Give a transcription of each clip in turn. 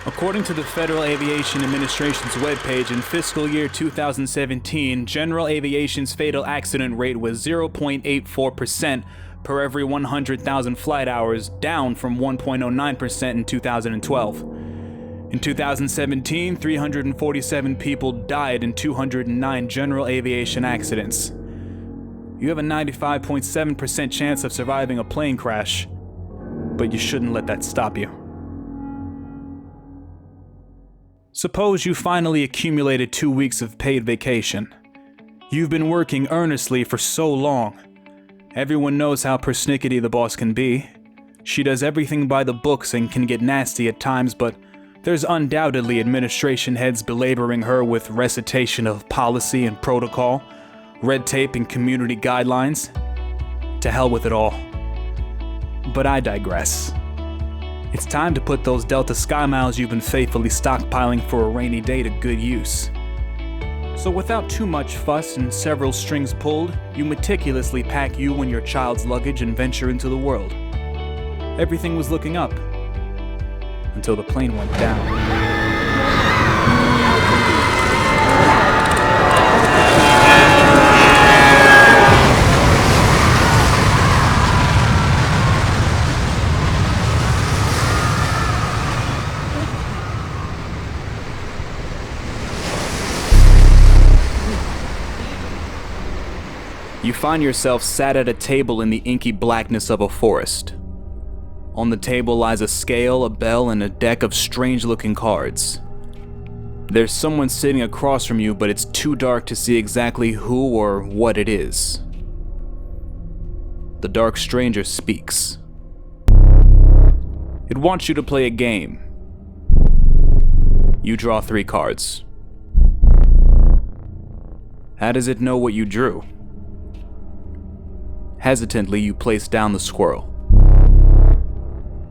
According to the Federal Aviation Administration's webpage, in fiscal year 2017, general aviation's fatal accident rate was 0.84% per every 100,000 flight hours, down from 1.09% in 2012. In 2017, 347 people died in 209 general aviation accidents. You have a 95.7% chance of surviving a plane crash, but you shouldn't let that stop you. Suppose you finally accumulated 2 weeks of paid vacation. You've been working earnestly for so long. Everyone knows how persnickety the boss can be. She does everything by the books and can get nasty at times, but there's undoubtedly administration heads belaboring her with recitation of policy and protocol, red tape and community guidelines. To hell with it all. But I digress. It's time to put those Delta Sky Miles you've been faithfully stockpiling for a rainy day to good use. So without too much fuss and several strings pulled, you meticulously pack you and your child's luggage and venture into the world. Everything was looking up, until the plane went down. You find yourself sat at a table in the inky blackness of a forest. On the table lies a scale, a bell, and a deck of strange-looking cards. There's someone sitting across from you, but it's too dark to see exactly who or what it is. The dark stranger speaks. It wants you to play a game. You draw 3 cards. How does it know what you drew? Hesitantly, you place down the squirrel.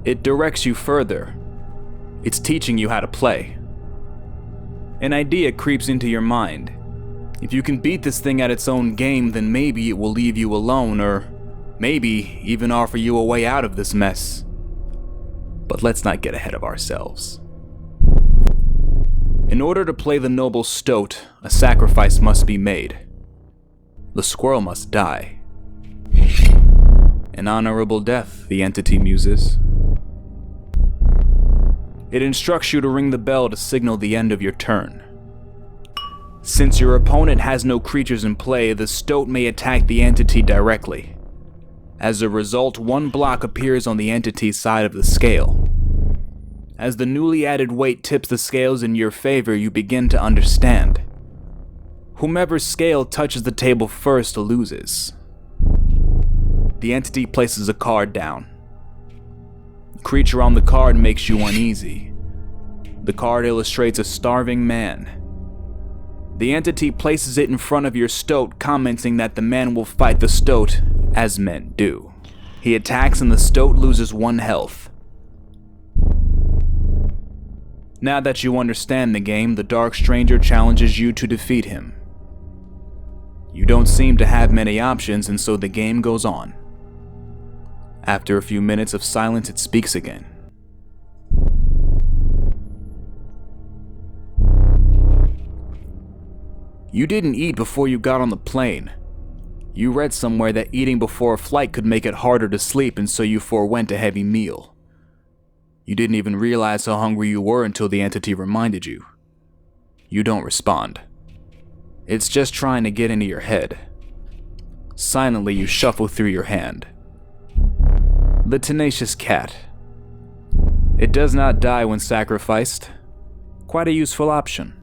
It directs you further. It's teaching you how to play. An idea creeps into your mind. If you can beat this thing at its own game, then maybe it will leave you alone, or maybe even offer you a way out of this mess. But let's not get ahead of ourselves. In order to play the noble stoat, a sacrifice must be made. The squirrel must die. An honorable death, the entity muses. It instructs you to ring the bell to signal the end of your turn. Since your opponent has no creatures in play, the stoat may attack the entity directly. As a result, 1 block appears on the entity's side of the scale. As the newly added weight tips the scales in your favor, you begin to understand. Whomever's scale touches the table first loses. The entity places a card down. The creature on the card makes you uneasy. The card illustrates a starving man. The entity places it in front of your stoat, commenting that the man will fight the stoat, as men do. He attacks and the stoat loses 1 health. Now that you understand the game, the dark stranger challenges you to defeat him. You don't seem to have many options, and so the game goes on. After a few minutes of silence, it speaks again. You didn't eat before you got on the plane. You read somewhere that eating before a flight could make it harder to sleep, and so you forewent a heavy meal. You didn't even realize how hungry you were until the entity reminded you. You don't respond. It's just trying to get into your head. Silently, you shuffle through your hand. The tenacious cat. It does not die when sacrificed. Quite a useful option.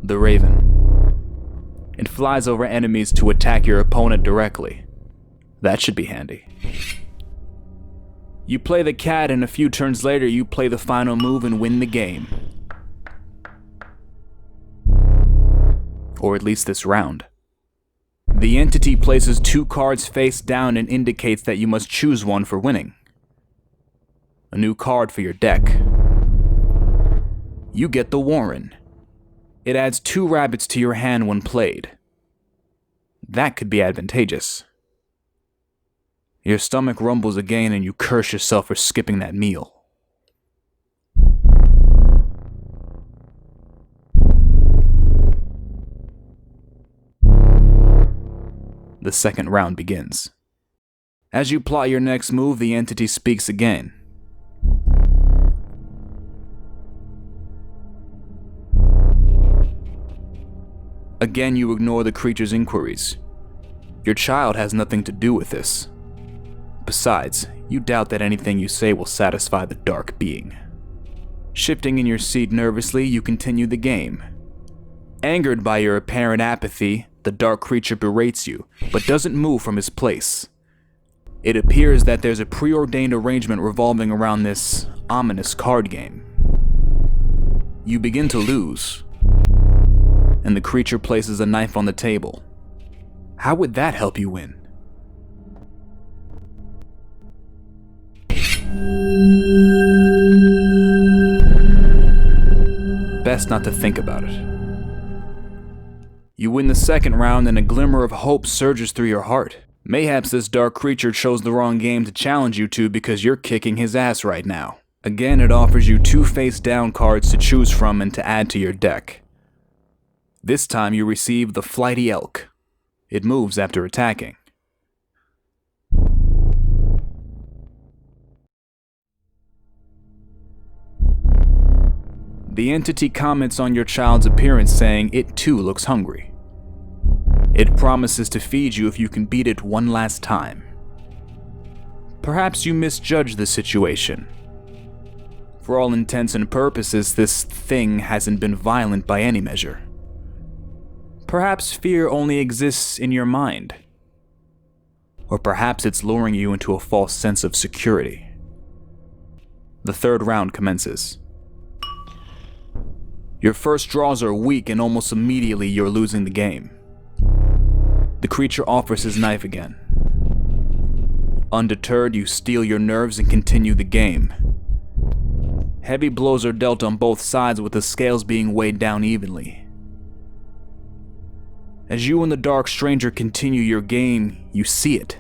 The raven. It flies over enemies to attack your opponent directly. That should be handy. You play the cat, and a few turns later you play the final move and win the game. Or at least this round. The entity places 2 cards face down and indicates that you must choose one for winning. A new card for your deck. You get the Warren. It adds 2 rabbits to your hand when played. That could be advantageous. Your stomach rumbles again and you curse yourself for skipping that meal. The second round begins. As you plot your next move, the entity speaks again. Again, you ignore the creature's inquiries. Your child has nothing to do with this. Besides, you doubt that anything you say will satisfy the dark being. Shifting in your seat nervously, you continue the game. Angered by your apparent apathy, the dark creature berates you, but doesn't move from his place. It appears that there's a preordained arrangement revolving around this ominous card game. You begin to lose, and the creature places a knife on the table. How would that help you win? Best not to think about it. You win the second round and a glimmer of hope surges through your heart. Mayhaps this dark creature chose the wrong game to challenge you to because you're kicking his ass right now. Again, it offers you 2 face-down cards to choose from and to add to your deck. This time you receive the Flighty Elk. It moves after attacking. The entity comments on your child's appearance, saying it too looks hungry. It promises to feed you if you can beat it one last time. Perhaps you misjudge the situation. For all intents and purposes, this thing hasn't been violent by any measure. Perhaps fear only exists in your mind. Or perhaps it's luring you into a false sense of security. The third round commences. Your first draws are weak and almost immediately you're losing the game. The creature offers his knife again. Undeterred, you steel your nerves and continue the game. Heavy blows are dealt on both sides with the scales being weighed down evenly. As you and the dark stranger continue your game, you see it.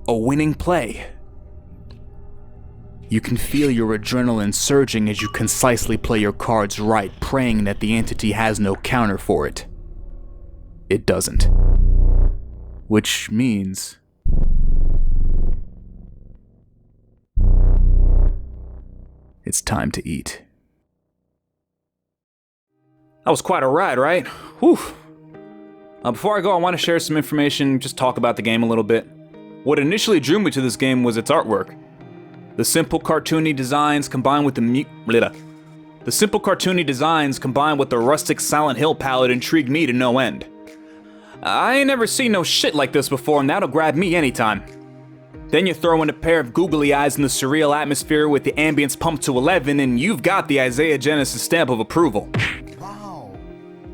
A winning play. You can feel your adrenaline surging as you concisely play your cards right, praying that the entity has no counter for it. It doesn't. Which means it's time to eat. That was quite a ride, right? Whew. Before I go, I want to share some information, just talk about the game a little bit. What initially drew me to this game was its artwork. The simple cartoony designs combined with the rustic Silent Hill palette intrigued me to no end. I ain't never seen no shit like this before, and that'll grab me anytime. Then you throw in a pair of googly eyes in the surreal atmosphere with the ambience pumped to 11, and you've got the Isaiah Genesis stamp of approval. Wow.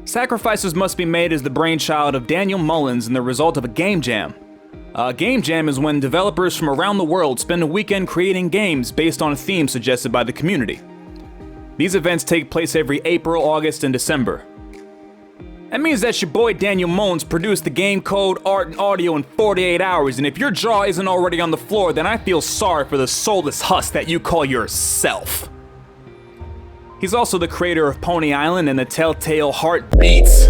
Sacrifices Must Be Made is the brainchild of Daniel Mullins and the result of a game jam. A game jam is when developers from around the world spend a weekend creating games based on a theme suggested by the community. These events take place every April, August, and December. That means that your boy Daniel Mullins produced the game code, art, and audio in 48 hours, and if your jaw isn't already on the floor, then I feel sorry for the soulless husk that you call yourself. He's also the creator of Pony Island and the Telltale Heartbeats.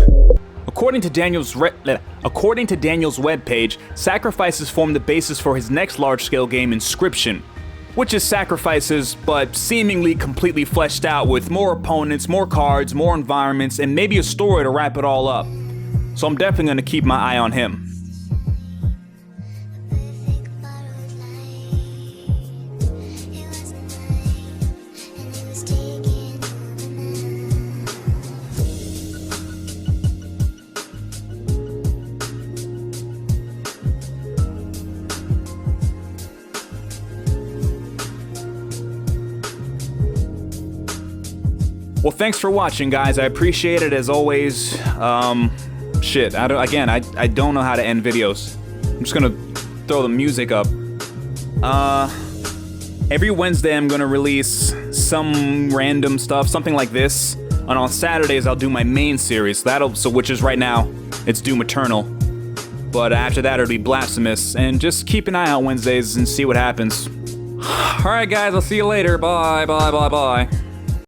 According to Daniel's webpage, sacrifices form the basis for his next large-scale game, Inscription, which is sacrifices, but seemingly completely fleshed out with more opponents, more cards, more environments, and maybe a story to wrap it all up. So I'm definitely going to keep my eye on him. Well, thanks for watching, guys. I appreciate it as always. Shit, I don't know how to end videos. I'm just gonna throw the music up. Every Wednesday I'm gonna release some random stuff, something like this. And on Saturdays I'll do my main series, which is right now, it's Doom Eternal. But after that it'll be Blasphemous, and just keep an eye out Wednesdays and see what happens. Alright guys, I'll see you later. Bye, bye, bye, bye.